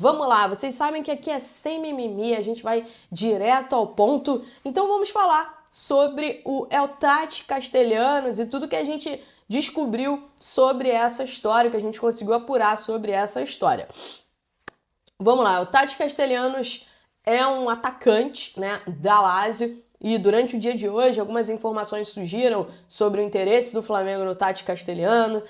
Vamos lá, vocês sabem que aqui é sem mimimi, a gente vai direto ao ponto. Então vamos falar sobre o El Tati Castellanos e tudo que a gente descobriu sobre essa história, que a gente conseguiu apurar sobre essa história. Vamos lá, o Tati Castellanos é um atacante, né, da Lazio, e durante o dia de hoje algumas informações surgiram sobre o interesse do Flamengo no Tati Castellanos.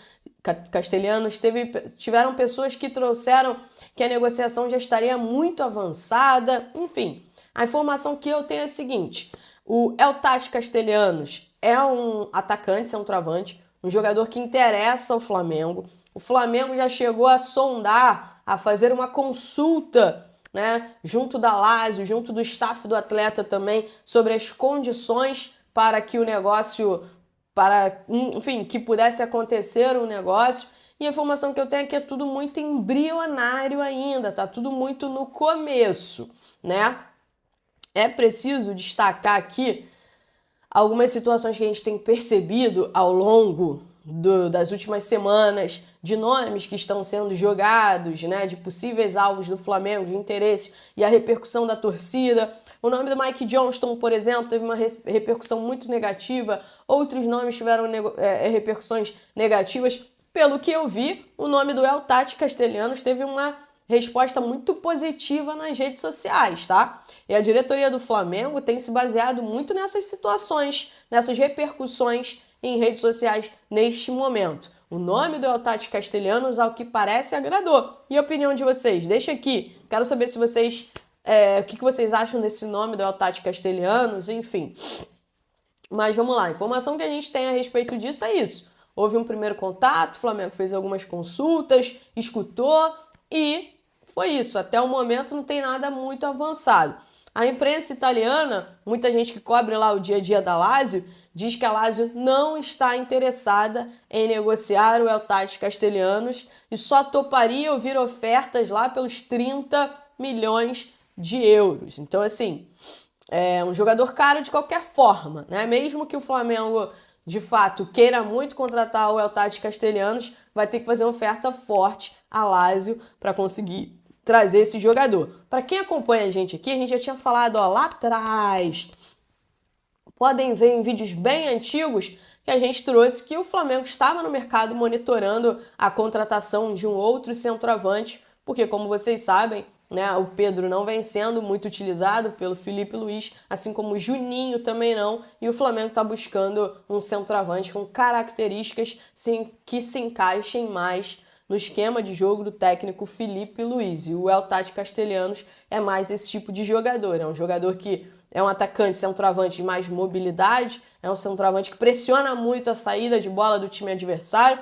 Tiveram pessoas que trouxeram que a negociação já estaria muito avançada. Enfim, a informação que eu tenho é a seguinte: o El Tati Castellanos é um atacante, centroavante, um jogador que interessa ao Flamengo. O Flamengo já chegou a sondar, a fazer uma consulta, né, junto da Lazio, junto do staff do atleta também, sobre as condições para que o negócio, enfim, que pudesse acontecer um negócio. E a informação que eu tenho é que é tudo muito embrionário ainda, tá tudo muito no começo, né? É preciso destacar aqui algumas situações que a gente tem percebido ao longo das últimas semanas, de nomes que estão sendo jogados, né, de possíveis alvos do Flamengo, de interesse, e a repercussão da torcida. O nome do Mike Johnston, por exemplo, teve uma repercussão muito negativa, outros nomes tiveram repercussões negativas. Pelo que eu vi, o nome do El Tati Castellanos teve uma resposta muito positiva nas redes sociais, tá? E a diretoria do Flamengo tem se baseado muito nessas situações, nessas repercussões em redes sociais neste momento. O nome do El Tati Castellanos, ao que parece, agradou. E a opinião de vocês? Deixa aqui. Quero saber se vocês... o que vocês acham desse nome do El Tati Castellanos, enfim. Mas vamos lá. A informação que a gente tem a respeito disso é isso. Houve um primeiro contato, o Flamengo fez algumas consultas, escutou e foi isso. Até o momento não tem nada muito avançado. A imprensa italiana, muita gente que cobre lá o dia a dia da Lazio, diz que a Lazio não está interessada em negociar o El Tati Castellanos e só toparia ouvir ofertas lá pelos 30 milhões de euros. Então, assim, é um jogador caro de qualquer forma, né? Mesmo que o Flamengo, de fato, queira muito contratar o El Tati Castellanos, vai ter que fazer uma oferta forte à Lazio para conseguir trazer esse jogador. Para quem acompanha a gente aqui, a gente já tinha falado lá atrás. Podem ver em vídeos bem antigos que a gente trouxe que o Flamengo estava no mercado monitorando a contratação de um outro centroavante, porque, como vocês sabem, né, o Pedro não vem sendo muito utilizado pelo Felipe Luiz, assim como o Juninho também não, e o Flamengo está buscando um centroavante com características que se encaixem mais no esquema de jogo do técnico Felipe Luiz. E o El Tati Castellanos é mais esse tipo de jogador. É um jogador que é um atacante, centroavante de mais mobilidade, é um centroavante que pressiona muito a saída de bola do time adversário,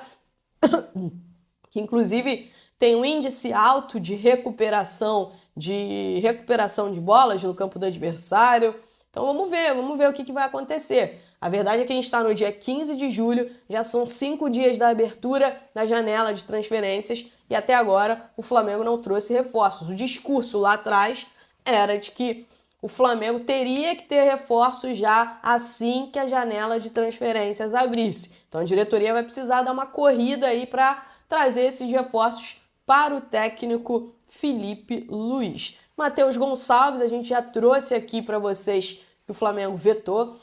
que inclusive tem um índice alto de recuperação de bolas no campo do adversário. Então vamos ver o que vai acontecer. A verdade é que a gente está no dia 15 de julho, já são 5 dias da abertura da janela de transferências e até agora o Flamengo não trouxe reforços. O discurso lá atrás era de que o Flamengo teria que ter reforços já assim que a janela de transferências abrisse. Então a diretoria vai precisar dar uma corrida aí para trazer esses reforços para o técnico Felipe Luiz. Matheus Gonçalves, a gente já trouxe aqui para vocês que o Flamengo vetou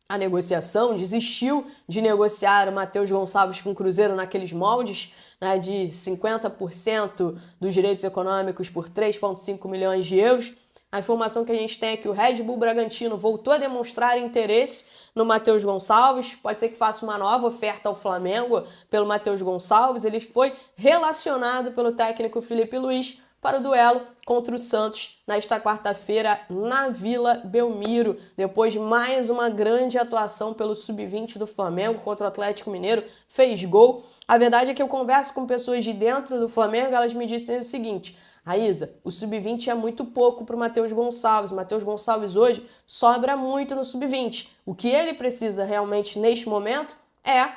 a negociação, desistiu de negociar o Matheus Gonçalves com o Cruzeiro naqueles moldes, né, de 50% dos direitos econômicos por 3,5 milhões de euros. A informação que a gente tem é que o Red Bull Bragantino voltou a demonstrar interesse no Matheus Gonçalves. Pode ser que faça uma nova oferta ao Flamengo pelo Matheus Gonçalves. Ele foi relacionado pelo técnico Felipe Luiz para o duelo contra o Santos nesta quarta-feira na Vila Belmiro, depois de mais uma grande atuação pelo Sub-20 do Flamengo contra o Atlético Mineiro, fez gol. A verdade é que eu converso com pessoas de dentro do Flamengo, elas me disseram o seguinte: Raíza, o Sub-20 é muito pouco para o Matheus Gonçalves. O Matheus Gonçalves hoje sobra muito no Sub-20. O que ele precisa realmente neste momento é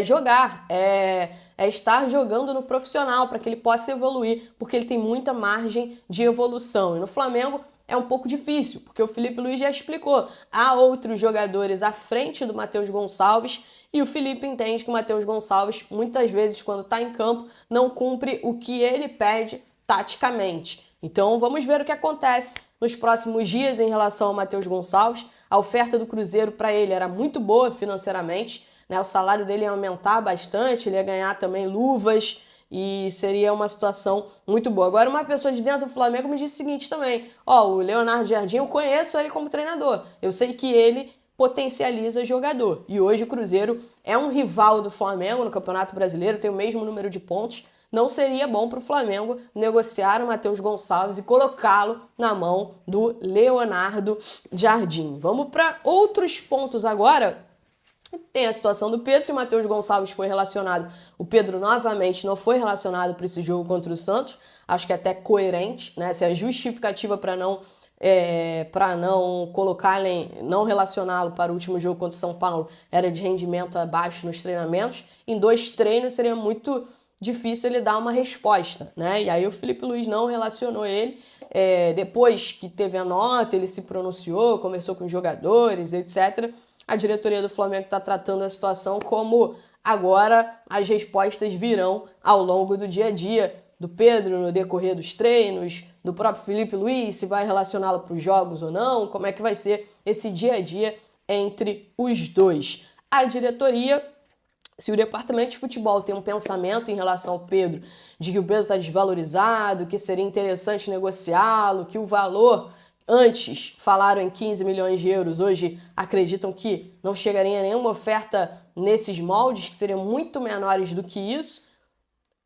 jogar, é estar jogando no profissional para que ele possa evoluir, porque ele tem muita margem de evolução. E no Flamengo é um pouco difícil, porque o Felipe Luiz já explicou. Há outros jogadores à frente do Matheus Gonçalves e o Felipe entende que o Matheus Gonçalves, muitas vezes, quando está em campo, não cumpre o que ele pede taticamente. Então vamos ver o que acontece nos próximos dias em relação ao Matheus Gonçalves. A oferta do Cruzeiro para ele era muito boa financeiramente, né? O salário dele ia aumentar bastante, ele ia ganhar também luvas e seria uma situação muito boa. Agora, uma pessoa de dentro do Flamengo me disse o seguinte também: o Leonardo Jardim, eu conheço ele como treinador, eu sei que ele potencializa jogador. E hoje o Cruzeiro é um rival do Flamengo no Campeonato Brasileiro, tem o mesmo número de pontos. Não seria bom para o Flamengo negociar o Matheus Gonçalves e colocá-lo na mão do Leonardo Jardim. Vamos para outros pontos agora. Tem a situação do Pedro, se o Matheus Gonçalves foi relacionado, o Pedro novamente não foi relacionado para esse jogo contra o Santos. Acho que é até coerente, né? Se a justificativa para não não relacioná-lo para o último jogo contra o São Paulo era de rendimento abaixo nos treinamentos, em 2 treinos seria muito difícil ele dar uma resposta, né? E aí o Felipe Luiz não relacionou ele. Depois que teve a nota, ele se pronunciou, conversou com os jogadores, etc. A diretoria do Flamengo está tratando a situação como agora as respostas virão ao longo do dia a dia do Pedro no decorrer dos treinos, do próprio Felipe Luiz, se vai relacioná-lo para os jogos ou não, como é que vai ser esse dia a dia entre os dois. A diretoria, se o departamento de futebol tem um pensamento em relação ao Pedro, de que o Pedro está desvalorizado, que seria interessante negociá-lo, que o valor, antes falaram em 15 milhões de euros, hoje acreditam que não chegaria a nenhuma oferta nesses moldes, que seriam muito menores do que isso,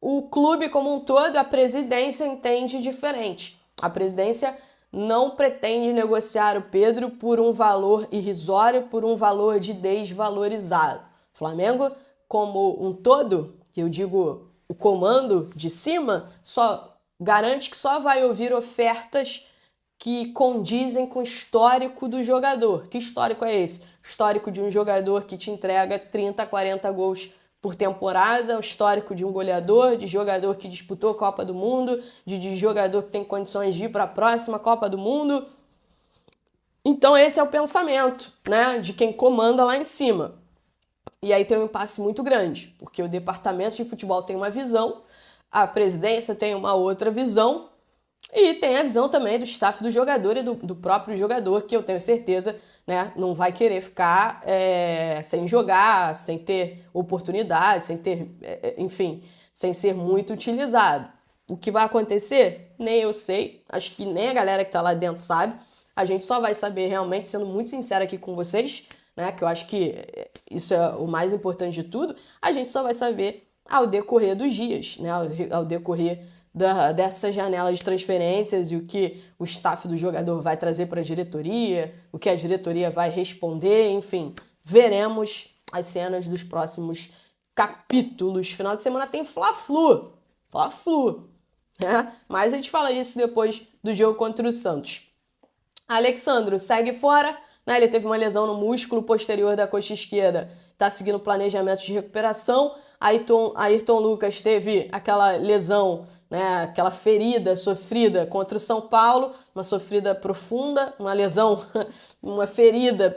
o clube como um todo, a presidência entende diferente. A presidência não pretende negociar o Pedro por um valor irrisório, por um valor de desvalorizado. O Flamengo, como um todo, que eu digo o comando de cima, só garante que só vai ouvir ofertas que condizem com o histórico do jogador. Que histórico é esse? Histórico de um jogador que te entrega 30, 40 gols por temporada, o histórico de um goleador, de jogador que disputou a Copa do Mundo, de jogador que tem condições de ir para a próxima Copa do Mundo. Então esse é o pensamento, né, de quem comanda lá em cima. E aí tem um impasse muito grande, porque o departamento de futebol tem uma visão, a presidência tem uma outra visão, e tem a visão também do staff do jogador e do próprio jogador, que eu tenho certeza, né, não vai querer ficar sem jogar, sem ter oportunidade, sem ter, enfim, sem ser muito utilizado. O que vai acontecer? Nem eu sei, acho que nem a galera que tá lá dentro sabe. A gente só vai saber realmente, sendo muito sincero aqui com vocês, né, que eu acho que isso é o mais importante de tudo, a gente só vai saber ao decorrer dos dias, né, ao decorrer dessa janela de transferências e o que o staff do jogador vai trazer para a diretoria, o que a diretoria vai responder, enfim, veremos as cenas dos próximos capítulos. Final de semana tem Fla-Flu, né? Mas a gente fala isso depois do jogo contra o Santos. Alexandro segue fora, né? Ele teve uma lesão no músculo posterior da coxa esquerda, está seguindo o planejamento de recuperação. Ayrton Lucas teve aquela lesão, né, aquela ferida sofrida contra o São Paulo, uma sofrida profunda, uma lesão, uma ferida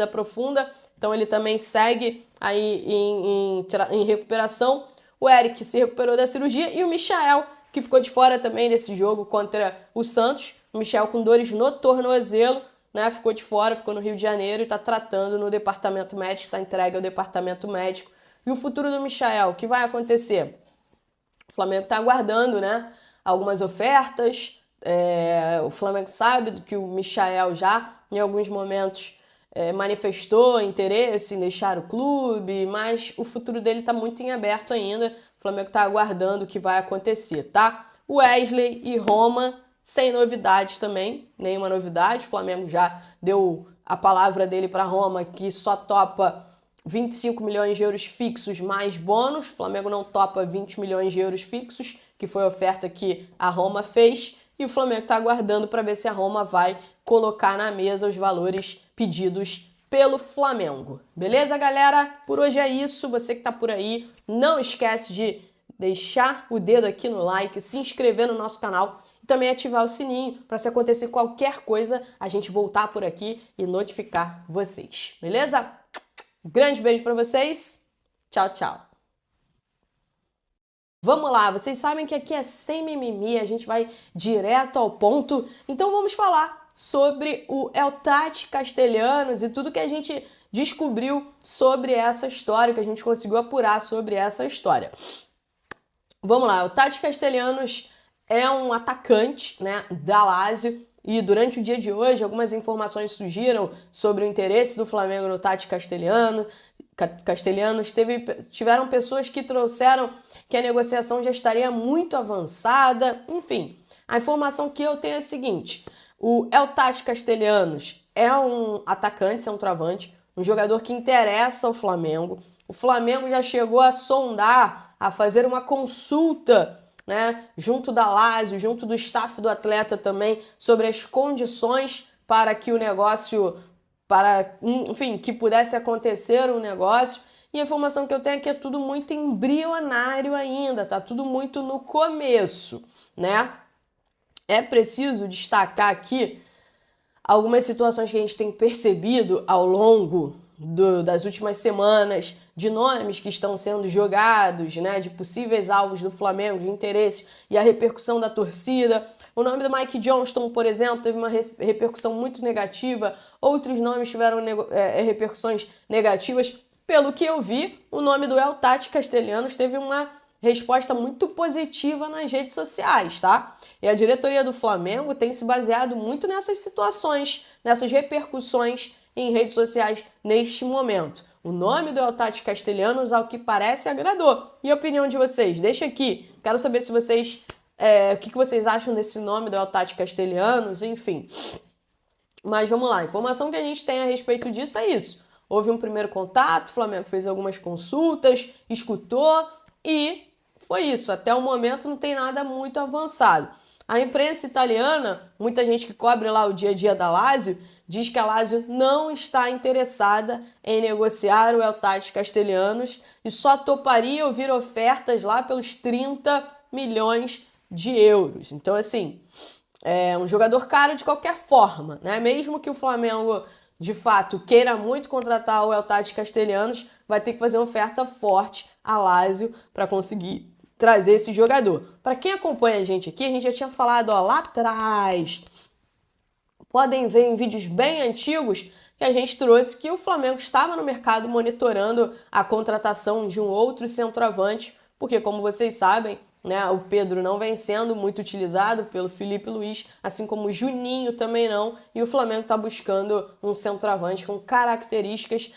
profunda, então ele também segue aí em recuperação. O Eric se recuperou da cirurgia e o Michael, que ficou de fora também desse jogo contra o Santos, o Michael com dores no tornozelo, né, ficou de fora, ficou no Rio de Janeiro e está tratando no departamento médico, está entregue ao departamento médico. E o futuro do Michael, o que vai acontecer? O Flamengo está aguardando, né, algumas ofertas, o Flamengo sabe que o Michael já, em alguns momentos, manifestou interesse em deixar o clube, mas o futuro dele está muito em aberto ainda. O Flamengo está aguardando o que vai acontecer, tá? Wesley e Roma, sem novidades também, nenhuma novidade. O Flamengo já deu a palavra dele para Roma, que só topa 25 milhões de euros fixos mais bônus. O Flamengo não topa 20 milhões de euros fixos, que foi a oferta que a Roma fez. E o Flamengo está aguardando para ver se a Roma vai colocar na mesa os valores pedidos pelo Flamengo. Beleza, galera? Por hoje é isso. Você que está por aí, não esquece de deixar o dedo aqui no like, se inscrever no nosso canal e também ativar o sininho para, se acontecer qualquer coisa, a gente voltar por aqui e notificar vocês. Beleza? Um grande beijo para vocês. Tchau, tchau. Vamos lá, vocês sabem que aqui é sem mimimi, a gente vai direto ao ponto. Então vamos falar sobre o Eutati Castellanos e tudo que a gente descobriu sobre essa história, que a gente conseguiu apurar sobre essa história. Vamos lá, o Eutati Castellanos é um atacante, né, da Lazio, e durante o dia de hoje algumas informações surgiram sobre o interesse do Flamengo no Eutati Castellanos. Tiveram pessoas que trouxeram que a negociação já estaria muito avançada. Enfim, a informação que eu tenho é a seguinte: o Eutati Castellanos é um atacante, centroavante, um jogador que interessa ao Flamengo. O Flamengo já chegou a sondar, a fazer uma consulta, né, junto da Lazio, junto do staff do atleta também, sobre as condições para que o negócio, enfim, que pudesse acontecer um negócio. E a informação que eu tenho é que é tudo muito embrionário ainda, tá tudo muito no começo, né? É preciso destacar aqui algumas situações que a gente tem percebido ao longo das últimas semanas, de nomes que estão sendo jogados, né, de possíveis alvos do Flamengo, de interesse e a repercussão da torcida. O nome do Mike Johnston, por exemplo, teve uma repercussão muito negativa, outros nomes tiveram repercussões negativas. Pelo que eu vi, o nome do Eutati Castellanos teve uma resposta muito positiva nas redes sociais, tá? E a diretoria do Flamengo tem se baseado muito nessas situações, nessas repercussões em redes sociais neste momento. O nome do Eutati Castellanos, ao que parece, agradou. E a opinião de vocês? Deixa aqui. Quero saber se vocês, o que vocês acham desse nome do Eutati Castellanos, enfim. Mas vamos lá, a informação que a gente tem a respeito disso é isso. Houve um primeiro contato, o Flamengo fez algumas consultas, escutou e foi isso. Até o momento não tem nada muito avançado. A imprensa italiana, muita gente que cobre lá o dia a dia da Lazio, diz que a Lazio não está interessada em negociar o Eutati Castellanos e só toparia ouvir ofertas lá pelos 30 milhões de euros. Então, assim, é um jogador caro de qualquer forma, né? Mesmo que o Flamengo, de fato, queira muito contratar o Eutati Castellanos, vai ter que fazer uma oferta forte à Lazio para conseguir trazer esse jogador. Para quem acompanha a gente aqui, a gente já tinha falado lá atrás. Podem ver em vídeos bem antigos que a gente trouxe que o Flamengo estava no mercado monitorando a contratação de um outro centroavante, porque, como vocês sabem, né, o Pedro não vem sendo muito utilizado pelo Filipe Luís, assim como o Juninho também não, e o Flamengo está buscando um centroavante com características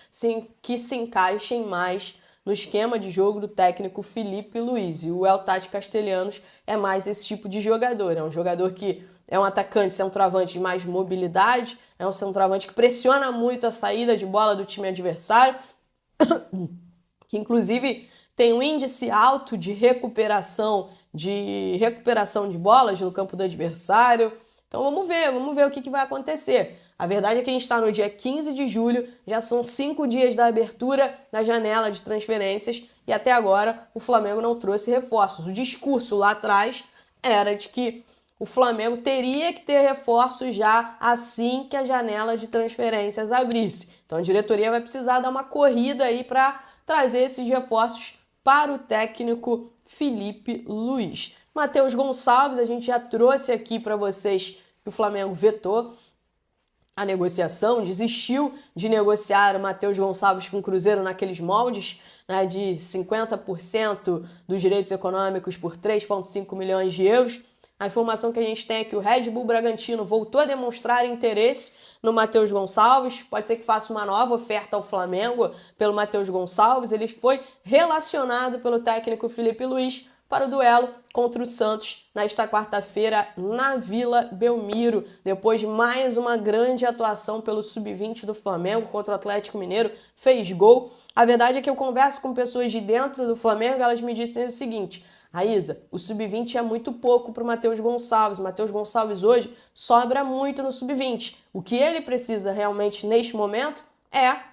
que se encaixem mais no esquema de jogo do técnico Filipe Luís. E o Eutati Castellanos é mais esse tipo de jogador. É um jogador que é um atacante, centroavante de mais mobilidade, é um centroavante que pressiona muito a saída de bola do time adversário, que inclusive tem um índice alto de recuperação de bolas no campo do adversário. Então vamos ver o que vai acontecer. A verdade é que a gente está no dia 15 de julho, já são 5 dias da abertura da janela de transferências e até agora o Flamengo não trouxe reforços. O discurso lá atrás era de que o Flamengo teria que ter reforços já assim que a janela de transferências abrisse. Então a diretoria vai precisar dar uma corrida aí para trazer esses reforços para o técnico Filipe Luís. Matheus Gonçalves, a gente já trouxe aqui para vocês que o Flamengo vetou a negociação, desistiu de negociar o Matheus Gonçalves com o Cruzeiro naqueles moldes, né, de 50% dos direitos econômicos por 3,5 milhões de euros. A informação que a gente tem é que o Red Bull Bragantino voltou a demonstrar interesse no Matheus Gonçalves. Pode ser que faça uma nova oferta ao Flamengo pelo Matheus Gonçalves. Ele foi relacionado pelo técnico Filipe Luís para o duelo contra o Santos nesta quarta-feira na Vila Belmiro, depois de mais uma grande atuação pelo Sub-20 do Flamengo contra o Atlético Mineiro, fez gol. A verdade é que eu converso com pessoas de dentro do Flamengo, elas me disseram o seguinte: Raíza, o Sub-20 é muito pouco para o Matheus Gonçalves. O Matheus Gonçalves hoje sobra muito no Sub-20. O que ele precisa realmente neste momento é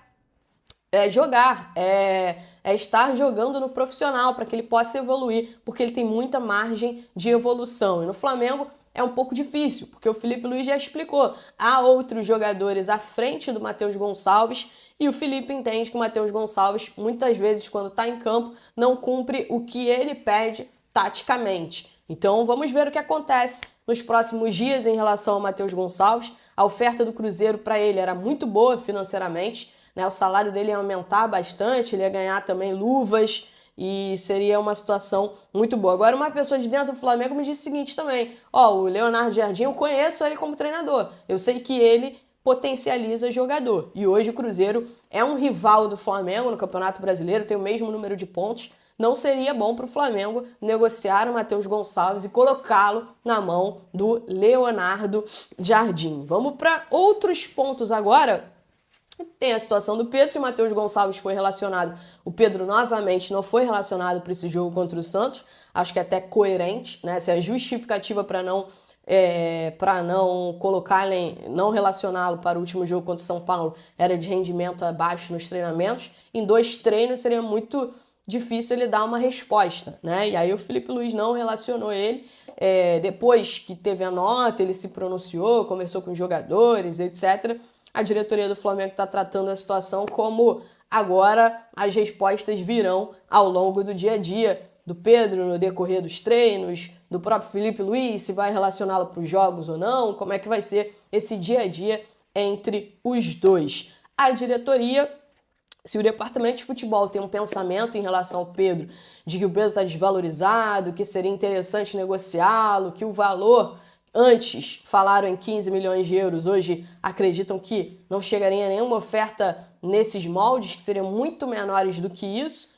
jogar, é estar jogando no profissional para que ele possa evoluir, porque ele tem muita margem de evolução. E no Flamengo é um pouco difícil, porque o Filipe Luís já explicou. Há outros jogadores à frente do Matheus Gonçalves e o Filipe entende que o Matheus Gonçalves, muitas vezes, quando está em campo, não cumpre o que ele pede taticamente. Então vamos ver o que acontece nos próximos dias em relação ao Matheus Gonçalves. A oferta do Cruzeiro para ele era muito boa financeiramente, né? O salário dele ia aumentar bastante, ele ia ganhar também luvas e seria uma situação muito boa. Agora, uma pessoa de dentro do Flamengo me disse o seguinte também: o Leonardo Jardim, eu conheço ele como treinador, eu sei que ele potencializa jogador. E hoje o Cruzeiro é um rival do Flamengo no Campeonato Brasileiro, tem o mesmo número de pontos. Não seria bom para o Flamengo negociar o Matheus Gonçalves e colocá-lo na mão do Leonardo Jardim. Vamos para outros pontos agora. Tem a situação do Pedro, se o Matheus Gonçalves foi relacionado, o Pedro novamente não foi relacionado para esse jogo contra o Santos. Acho que é até coerente, né? Essa é a justificativa para não não relacioná-lo para o último jogo contra o São Paulo, era de rendimento abaixo nos treinamentos. Em 2 treinos seria muito difícil ele dar uma resposta, né? E aí o Felipe Luiz não relacionou ele. Depois que teve a nota, ele se pronunciou, conversou com os jogadores, etc. A diretoria do Flamengo está tratando a situação como agora as respostas virão ao longo do dia a dia do Pedro no decorrer dos treinos, do próprio Felipe Luiz, se vai relacioná-lo para os jogos ou não, como é que vai ser esse dia a dia entre os dois. A diretoria, se o departamento de futebol tem um pensamento em relação ao Pedro, de que o Pedro está desvalorizado, que seria interessante negociá-lo, que o valor, antes falaram em 15 milhões de euros, hoje acreditam que não chegaria a nenhuma oferta nesses moldes, que seriam muito menores do que isso.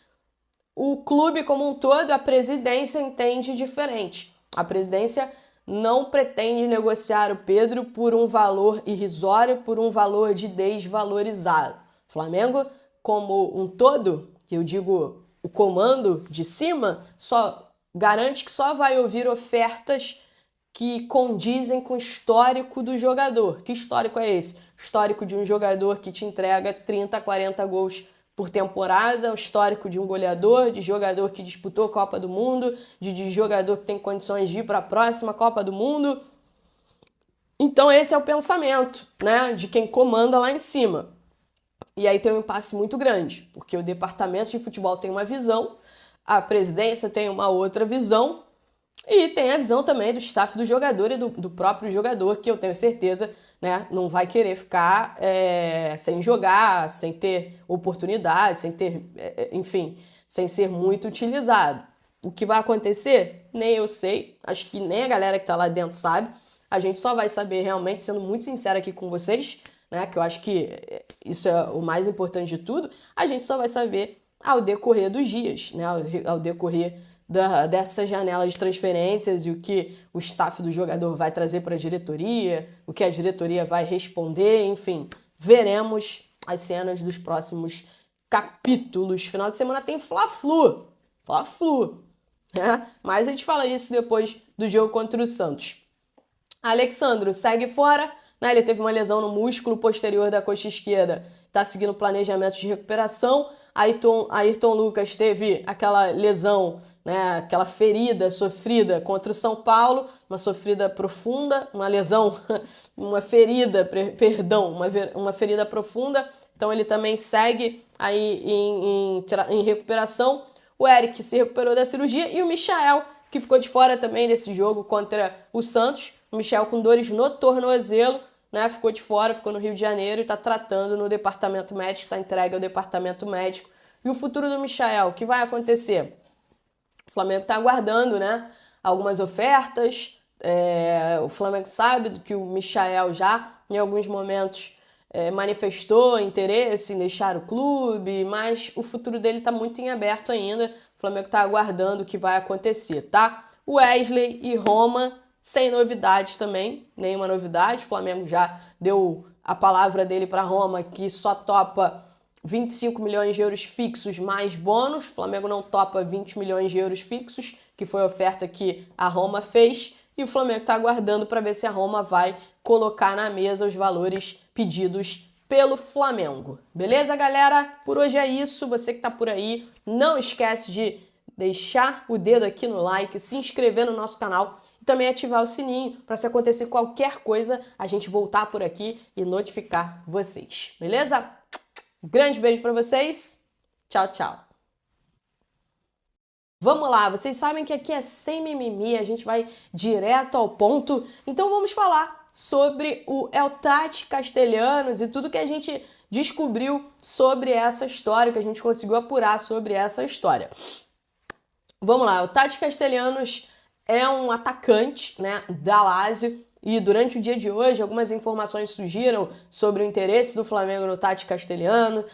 O clube como um todo, a presidência entende diferente. A presidência não pretende negociar o Pedro por um valor irrisório, por um valor de desvalorizado. O Flamengo, como um todo, que eu digo o comando de cima, só garante que só vai ouvir ofertas que condizem com o histórico do jogador. Que histórico é esse? Histórico de um jogador que te entrega 30, 40 gols por temporada, o histórico de um goleador, de jogador que disputou a Copa do Mundo, de jogador que tem condições de ir para a próxima Copa do Mundo. Então esse é o pensamento, né, de quem comanda lá em cima. E aí tem um impasse muito grande, porque o departamento de futebol tem uma visão, a presidência tem uma outra visão, e tem a visão também do staff do jogador e do próprio jogador, que eu tenho certeza, né, não vai querer ficar sem jogar, sem ter oportunidade, sem ter, enfim, sem ser muito utilizado. O que vai acontecer? Nem eu sei, acho que nem a galera que tá lá dentro sabe. A gente só vai saber realmente, sendo muito sincero aqui com vocês, né, que eu acho que isso é o mais importante de tudo, a gente só vai saber ao decorrer dos dias, né, ao decorrer dessa janela de transferências e o que o staff do jogador vai trazer para a diretoria, o que a diretoria vai responder, enfim, veremos as cenas dos próximos capítulos. Final de semana tem Fla-Flu, né? Mas a gente fala isso depois do jogo contra o Santos. Alexandro segue fora, né? Ele teve uma lesão no músculo posterior da coxa esquerda, está seguindo o planejamento de recuperação. Ayrton Lucas teve aquela lesão, né, aquela ferida sofrida contra o São Paulo, uma sofrida profunda, uma lesão, uma ferida profunda, então ele também segue aí em recuperação. O Eric se recuperou da cirurgia e o Michael, que ficou de fora também desse jogo contra o Santos, o Michael com dores no tornozelo, né, ficou de fora, ficou no Rio de Janeiro e está tratando no departamento médico, está entregue ao departamento médico. E o futuro do Michael, o que vai acontecer? O Flamengo está aguardando, né, algumas ofertas, o Flamengo sabe que o Michael já, em alguns momentos, manifestou interesse em deixar o clube, mas o futuro dele está muito em aberto ainda. O Flamengo está aguardando o que vai acontecer, tá? Wesley e Roma, sem novidades também, nenhuma novidade. O Flamengo já deu a palavra dele para Roma, que só topa 25 milhões de euros fixos mais bônus. O Flamengo não topa 20 milhões de euros fixos, que foi a oferta que a Roma fez. E o Flamengo está aguardando para ver se a Roma vai colocar na mesa os valores pedidos pelo Flamengo. Beleza, galera? Por hoje é isso. Você que está por aí, não esquece de deixar o dedo aqui no like, se inscrever no nosso canal e também ativar o sininho para, se acontecer qualquer coisa, a gente voltar por aqui e notificar vocês. Beleza? Um grande beijo para vocês. Tchau, tchau. Vamos lá, vocês sabem que aqui é sem mimimi, a gente vai direto ao ponto. Então vamos falar sobre o El Tati Castellanos e tudo que a gente descobriu sobre essa história, que a gente conseguiu apurar sobre essa história. Vamos lá, o Tati Castellanos é um atacante, né, da Lazio, e durante o dia de hoje algumas informações surgiram sobre o interesse do Flamengo no Tati Castellanos.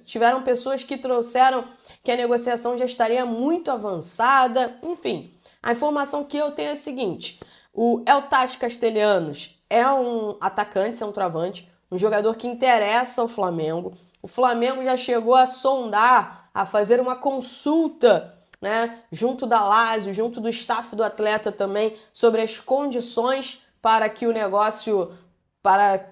Tiveram pessoas que trouxeram que a negociação já estaria muito avançada. Enfim, a informação que eu tenho é a seguinte: o El Tati Castellanos é um atacante, centroavante, um jogador que interessa ao Flamengo. O Flamengo já chegou a sondar, a fazer uma consulta, né, junto da Lazio, junto do staff do atleta também, sobre as condições para que o negócio,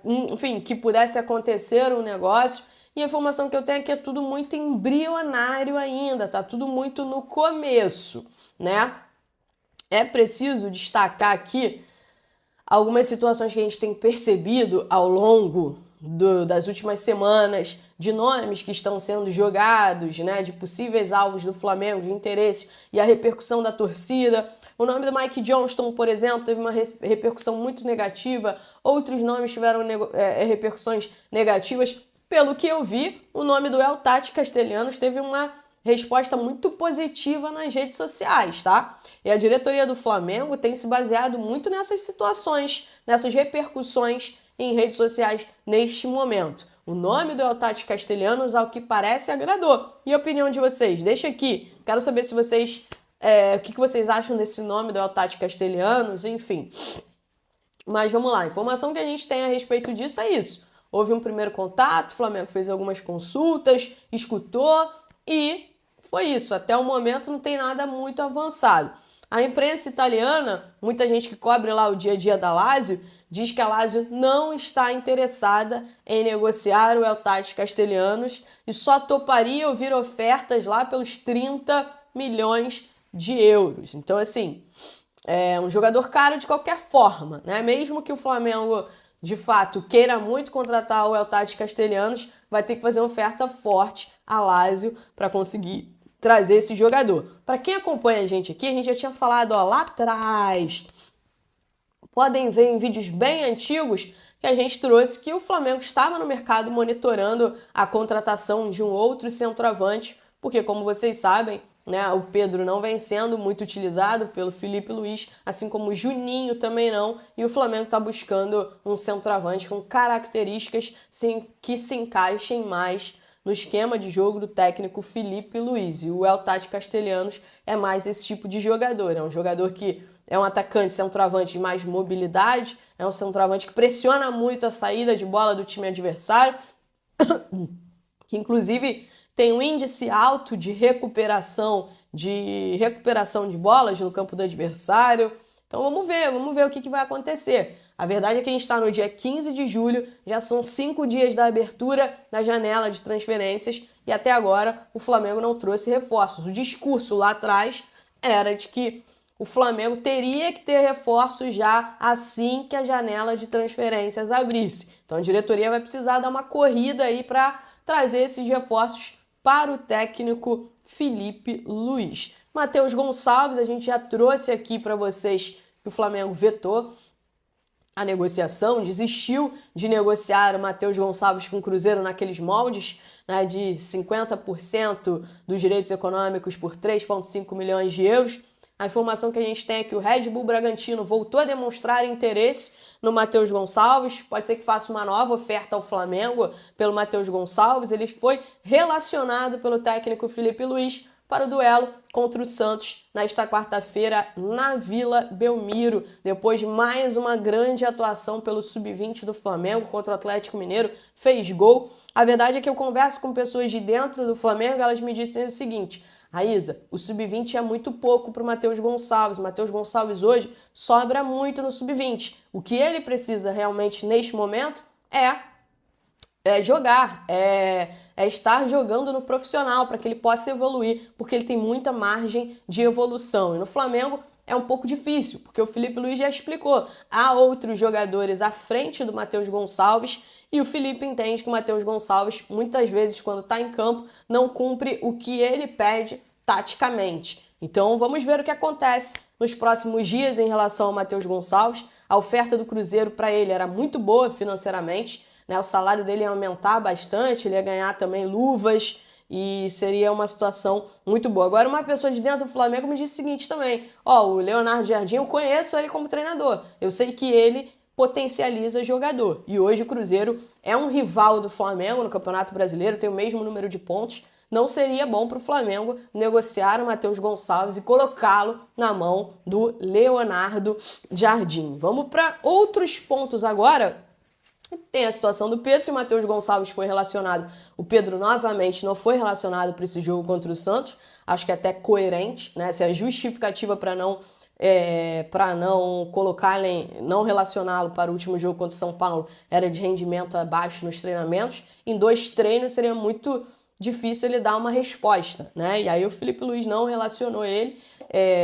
enfim, que pudesse acontecer um negócio. E a informação que eu tenho é que é tudo muito embrionário ainda, tá tudo muito no começo, né? É preciso destacar aqui algumas situações que a gente tem percebido ao longo das últimas semanas, de nomes que estão sendo jogados, né, de possíveis alvos do Flamengo, de interesse, e a repercussão da torcida. O nome do Mike Johnston, por exemplo, teve uma repercussão muito negativa, outros nomes tiveram repercussões negativas. Pelo que eu vi, o nome do El Tati Castellanos teve uma resposta muito positiva nas redes sociais, tá? E a diretoria do Flamengo tem se baseado muito nessas situações, nessas repercussões em redes sociais neste momento. O nome do El Tati Castellanos, ao que parece, agradou. E a opinião de vocês? Deixa aqui. Quero saber se vocês... o que vocês acham desse nome do El Tati Castellanos, enfim. Mas vamos lá. A informação que a gente tem a respeito disso é isso. Houve um primeiro contato, o Flamengo fez algumas consultas, escutou e foi isso. Até o momento não tem nada muito avançado. A imprensa italiana, muita gente que cobre lá o dia a dia da Lazio, diz que a Lazio não está interessada em negociar o El Tati Castellanos e só toparia ouvir ofertas lá pelos 30 milhões de euros. Então, assim, é um jogador caro de qualquer forma, né? Mesmo que o Flamengo, de fato, queira muito contratar o El Tati Castellanos, vai ter que fazer uma oferta forte à Lazio para conseguir trazer esse jogador. Para quem acompanha a gente aqui, a gente já tinha falado lá atrás. Podem ver em vídeos bem antigos que a gente trouxe que o Flamengo estava no mercado monitorando a contratação de um outro centroavante, porque, como vocês sabem, né, o Pedro não vem sendo muito utilizado pelo Filipe Luís, assim como o Juninho também não, e o Flamengo está buscando um centroavante com características que se encaixem mais no esquema de jogo do técnico Filipe Luís. E o El Tati Castellanos é mais esse tipo de jogador, é um jogador que é um atacante, centroavante de mais mobilidade, é um centroavante que pressiona muito a saída de bola do time adversário, que inclusive tem um índice alto de recuperação de bolas no campo do adversário. Então vamos ver o que vai acontecer. A verdade é que a gente está no dia 15 de julho, já são 5 dias da abertura da janela de transferências e até agora o Flamengo não trouxe reforços. O discurso lá atrás era de que o Flamengo teria que ter reforços já assim que a janela de transferências abrisse. Então a diretoria vai precisar dar uma corrida aí para trazer esses reforços para o técnico Filipe Luís. Matheus Gonçalves, a gente já trouxe aqui para vocês que o Flamengo vetou a negociação, desistiu de negociar o Matheus Gonçalves com o Cruzeiro naqueles moldes, né, de 50% dos direitos econômicos por 3,5 milhões de euros. A informação que a gente tem é que o Red Bull Bragantino voltou a demonstrar interesse no Matheus Gonçalves. Pode ser que faça uma nova oferta ao Flamengo pelo Matheus Gonçalves. Ele foi relacionado pelo técnico Filipe Luís para o duelo contra o Santos nesta quarta-feira na Vila Belmiro, depois de mais uma grande atuação pelo Sub-20 do Flamengo contra o Atlético Mineiro, fez gol. A verdade é que eu converso com pessoas de dentro do Flamengo, elas me disseram o seguinte: Raíza, o Sub-20 é muito pouco para o Matheus Gonçalves. O Matheus Gonçalves hoje sobra muito no Sub-20. O que ele precisa realmente neste momento é jogar, é estar jogando no profissional para que ele possa evoluir, porque ele tem muita margem de evolução. E no Flamengo é um pouco difícil, porque o Filipe Luís já explicou. Há outros jogadores à frente do Matheus Gonçalves e o Filipe entende que o Matheus Gonçalves, muitas vezes, quando está em campo, não cumpre o que ele pede taticamente. Então vamos ver o que acontece nos próximos dias em relação ao Matheus Gonçalves. A oferta do Cruzeiro para ele era muito boa financeiramente, né? O salário dele ia aumentar bastante, ele ia ganhar também luvas e seria uma situação muito boa. Agora, uma pessoa de dentro do Flamengo me disse o seguinte também: o Leonardo Jardim, eu conheço ele como treinador, eu sei que ele potencializa jogador. E hoje o Cruzeiro é um rival do Flamengo no Campeonato Brasileiro, tem o mesmo número de pontos. Não seria bom para o Flamengo negociar o Matheus Gonçalves e colocá-lo na mão do Leonardo Jardim. Vamos para outros pontos agora. Tem a situação do Pedro. Se o Matheus Gonçalves foi relacionado, o Pedro novamente não foi relacionado para esse jogo contra o Santos. Acho que é até coerente, né? Se a justificativa para não não relacioná-lo para o último jogo contra o São Paulo era de rendimento abaixo nos treinamentos, em 2 treinos seria muito difícil ele dar uma resposta, né? E aí o Felipe Luiz não relacionou ele.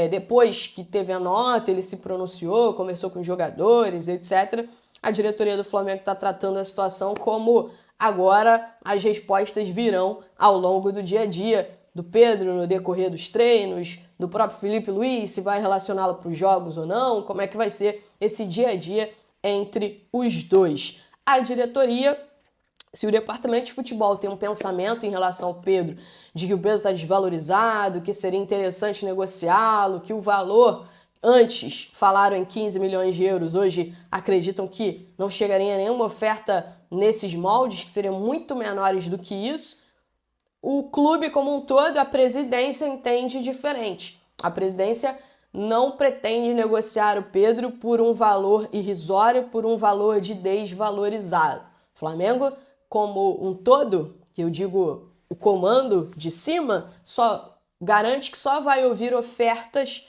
Depois que teve a nota, ele se pronunciou, conversou com os jogadores, etc. A diretoria do Flamengo está tratando a situação como agora as respostas virão ao longo do dia a dia do Pedro no decorrer dos treinos, do próprio Felipe Luiz, se vai relacioná-lo para os jogos ou não, como é que vai ser esse dia a dia entre os dois. A diretoria, se o departamento de futebol tem um pensamento em relação ao Pedro, de que o Pedro está desvalorizado, que seria interessante negociá-lo, que o valor, antes falaram em 15 milhões de euros, hoje acreditam que não chegaria a nenhuma oferta nesses moldes, que seriam muito menores do que isso, o clube como um todo, a presidência entende diferente. A presidência não pretende negociar o Pedro por um valor irrisório, por um valor de desvalorizado. O Flamengo, como um todo, que eu digo o comando de cima, só garante que só vai ouvir ofertas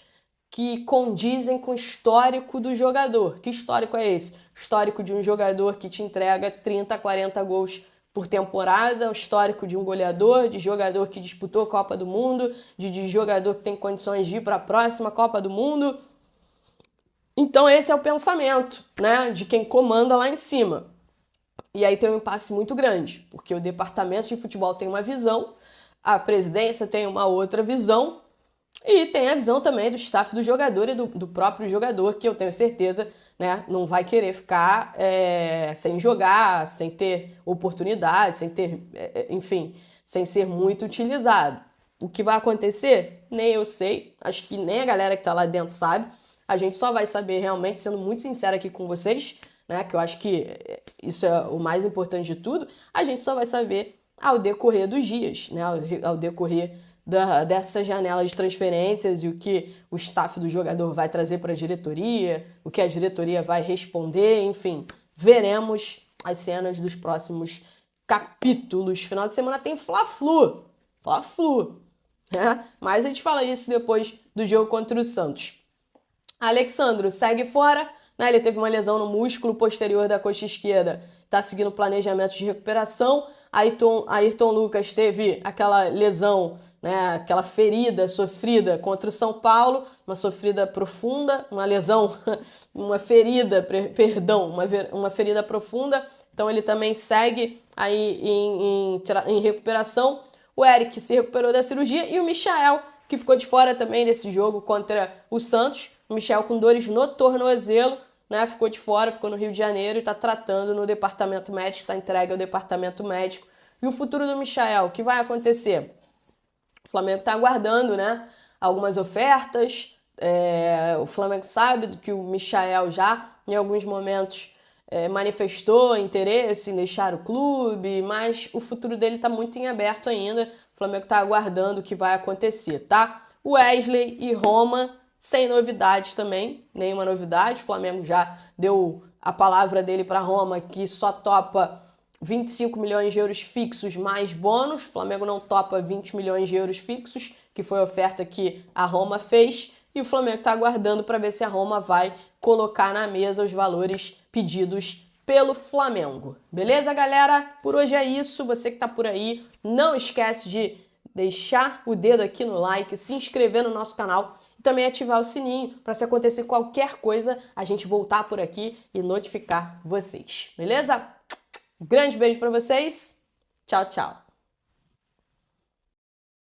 que condizem com o histórico do jogador. Que histórico é esse? Histórico de um jogador que te entrega 30, 40 gols por temporada, o histórico de um goleador, de jogador que disputou a Copa do Mundo, de jogador que tem condições de ir para a próxima Copa do Mundo. Então esse é o pensamento, né, de quem comanda lá em cima. E aí tem um impasse muito grande, porque o departamento de futebol tem uma visão, a presidência tem uma outra visão, e tem a visão também do staff do jogador e do próprio jogador, que eu tenho certeza, né, não vai querer ficar sem jogar, sem ter oportunidade, sem ter, enfim, sem ser muito utilizado. O que vai acontecer? Nem eu sei, acho que nem a galera que tá lá dentro sabe. A gente só vai saber realmente, sendo muito sincero aqui com vocês, né, que eu acho que isso é o mais importante de tudo, a gente só vai saber ao decorrer dos dias, né, ao decorrer dessa janela de transferências e o que o staff do jogador vai trazer para a diretoria, o que a diretoria vai responder, enfim, veremos as cenas dos próximos capítulos. Final de semana tem Fla-Flu, né? Mas a gente fala isso depois do jogo contra o Santos. Alexandro segue fora, né? Ele teve uma lesão no músculo posterior da coxa esquerda, está seguindo o planejamento de recuperação. Ayrton Lucas teve aquela lesão, né, aquela ferida sofrida contra o São Paulo, uma sofrida profunda, uma lesão, uma ferida profunda, então ele também segue aí em recuperação. O Eric se recuperou da cirurgia e o Michael, que ficou de fora também desse jogo contra o Santos, o Michael com dores no tornozelo, né, ficou de fora, ficou no Rio de Janeiro e está tratando no departamento médico, está entregue ao departamento médico. E o futuro do Michael, o que vai acontecer? O Flamengo está aguardando, né, algumas ofertas, o Flamengo sabe que o Michael já, em alguns momentos, manifestou interesse em deixar o clube, mas o futuro dele está muito em aberto ainda. O Flamengo está aguardando o que vai acontecer, tá? Wesley e Roma, sem novidades também, nenhuma novidade. O Flamengo já deu a palavra dele para Roma, que só topa 25 milhões de euros fixos mais bônus. O Flamengo não topa 20 milhões de euros fixos, que foi a oferta que a Roma fez. E o Flamengo está aguardando para ver se a Roma vai colocar na mesa os valores pedidos pelo Flamengo. Beleza, galera? Por hoje é isso. Você que está por aí, não esquece de deixar o dedo aqui no like, se inscrever no nosso canal e também ativar o sininho para, se acontecer qualquer coisa, a gente voltar por aqui e notificar vocês. Beleza? Um grande beijo para vocês. Tchau, tchau.